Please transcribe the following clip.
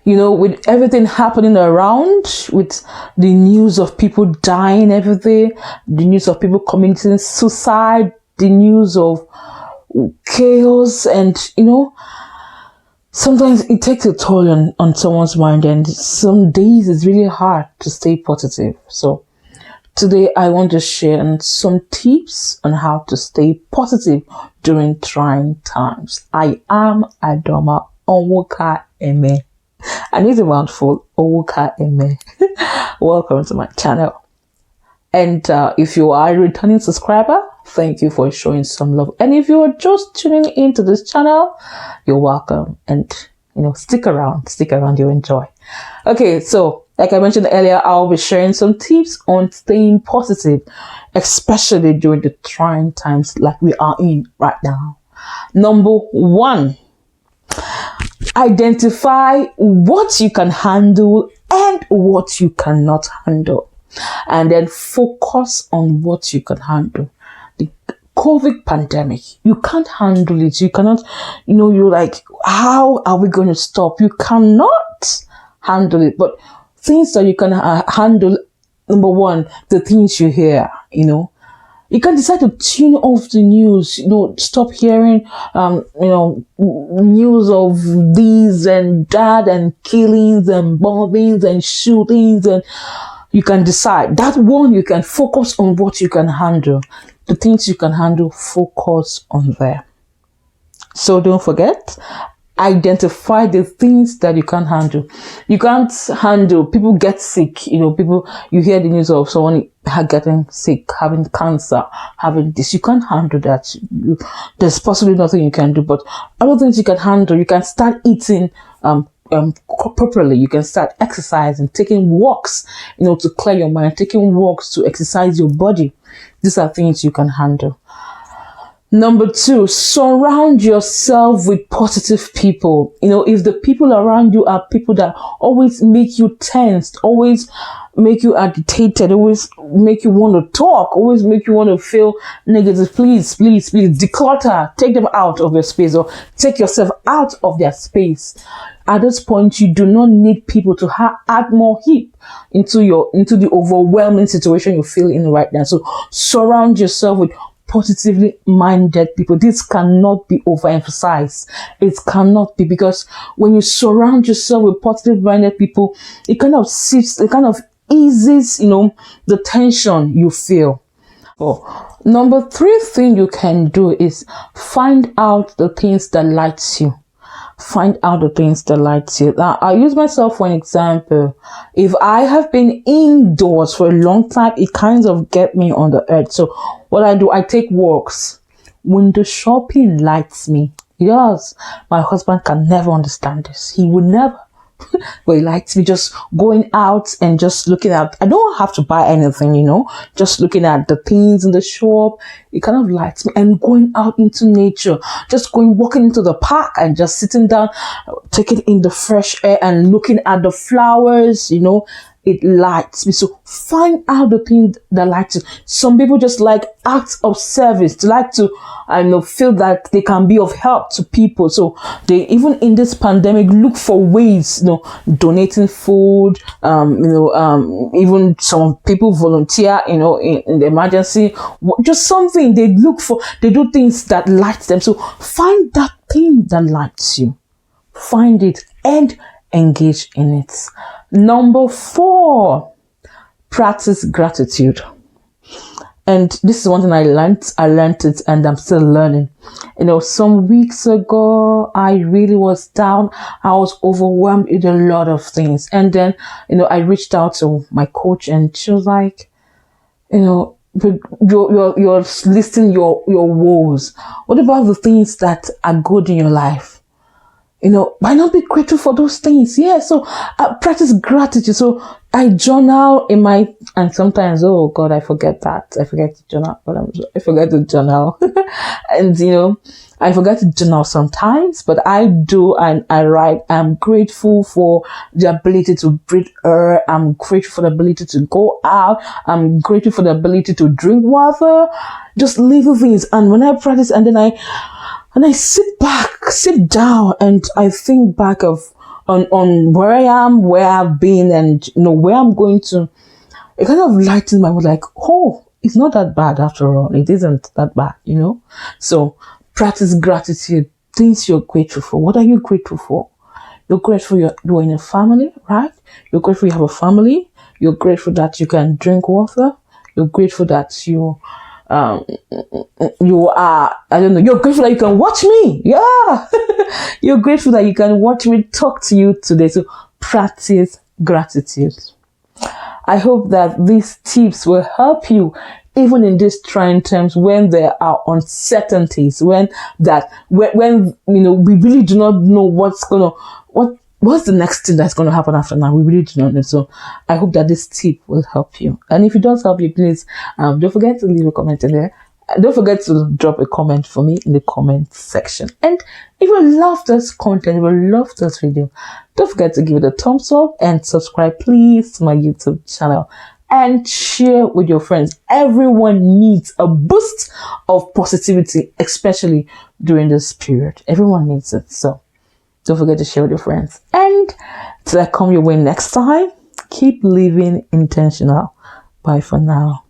with everything happening around, with the news of people dying every day, the news of people committing suicide, the news of chaos, and sometimes it takes a toll on someone's mind, and some days it's really hard to stay positive. So today I want to share some tips on how to stay positive during trying times. I am Adaoma Onwukaeme. I need a mouthful. Onwukaeme. Welcome to my channel. And if you are a returning subscriber, thank you for showing some love. And if you are just tuning into this channel, you're welcome. And stick around, you'll enjoy. Okay, so like I mentioned earlier, I'll be sharing some tips on staying positive, especially during the trying times like we are in right now. Number one, identify what you can handle and what you cannot handle, and then focus on what you can handle. The COVID pandemic, you can't handle it. You cannot, you're like, how are we going to stop? You cannot handle it. But things that you can handle, number one, the things you hear, you can decide to tune off the news, stop hearing, news of this and that and killings and bombings and shootings, and you can decide that one, you can focus on what you can handle. The things you can handle, focus on there. So don't forget, identify the things that you can't handle. You can't handle people get sick. You hear the news of someone getting sick, having cancer, having this. You can't handle that. There's possibly nothing you can do, but other things you can handle. You can start eating properly. You can start exercising, taking walks, to clear your mind, taking walks to exercise your body. These are things you can handle. Number two, surround yourself with positive people. If the people around you are people that always make you tensed, always make you agitated, always make you want to talk, always make you want to feel negative, please declutter, take them out of your space, or take yourself out of their space. At this point, you do not need people to add more heat into the overwhelming situation you feel in right now. So surround yourself with positively minded people. This cannot be overemphasized. It cannot be, because when you surround yourself with positive minded people, it kind of eases, the tension you feel. Number three thing you can do is find out the things that lights you. Find out the things that light you. Now, I use myself for an example. If I have been indoors for a long time, it kind of get me on the edge. So what I do, I take walks. Window shopping lights me. Yes, my husband can never understand this. He would never. But he likes me just going out and just looking at. I don't have to buy anything, just looking at the things in the shop. It kind of lights me. And going out into nature, just walking into the park and just sitting down, taking in the fresh air and looking at the flowers, it lights me. So find out the thing that lights you. Some people just like acts of service. They like to, feel that they can be of help to people. So they, even in this pandemic, look for ways, donating food, even some people volunteer, in the emergency, just something they look for. They do things that lights them. So find that thing that lights you. Find it and engage in it. Number four, practice gratitude. And this is one thing I learned it, and I'm still learning. Some weeks ago, I really was down. I was overwhelmed with a lot of things. And then, I reached out to my coach, and she was like, you're listing your woes. What about the things that are good in your life? Why not be grateful for those things? Yeah, so practice gratitude. So I journal and sometimes, oh God, I forget that. I forget to journal, I forget to journal. And, I forget to journal sometimes, but I do, and I write. I'm grateful for the ability to breathe air. I'm grateful for the ability to go out. I'm grateful for the ability to drink water. Just little things. And when I practice, and then I sit down and I think back of on where I am, where I've been, and where I'm going to, it kind of lightens my mood. Like, oh, it's not that bad after all. It isn't that bad, So practice gratitude. Things you're grateful for. What are you grateful for? You're grateful you're in a family, right? You're grateful you have a family. You're grateful that you can drink water. You're grateful that you are, I don't know, you're grateful that you can watch me. Yeah. You're grateful that you can watch me talk to you today. So practice gratitude. I hope that these tips will help you even in these trying times when there are uncertainties, when we really do not know what's the next thing that's gonna happen after now. We really do not know. So I hope that this tip will help you. And if it does help you, please don't forget to leave a comment in there. Don't forget to drop a comment for me in the comment section. And if you love this content, if you love this video, don't forget to give it a thumbs up and subscribe, please, to my YouTube channel. And share with your friends. Everyone needs a boost of positivity, especially during this period. Everyone needs it. So don't forget to share with your friends. And till I come your way next time, keep living intentional. Bye for now.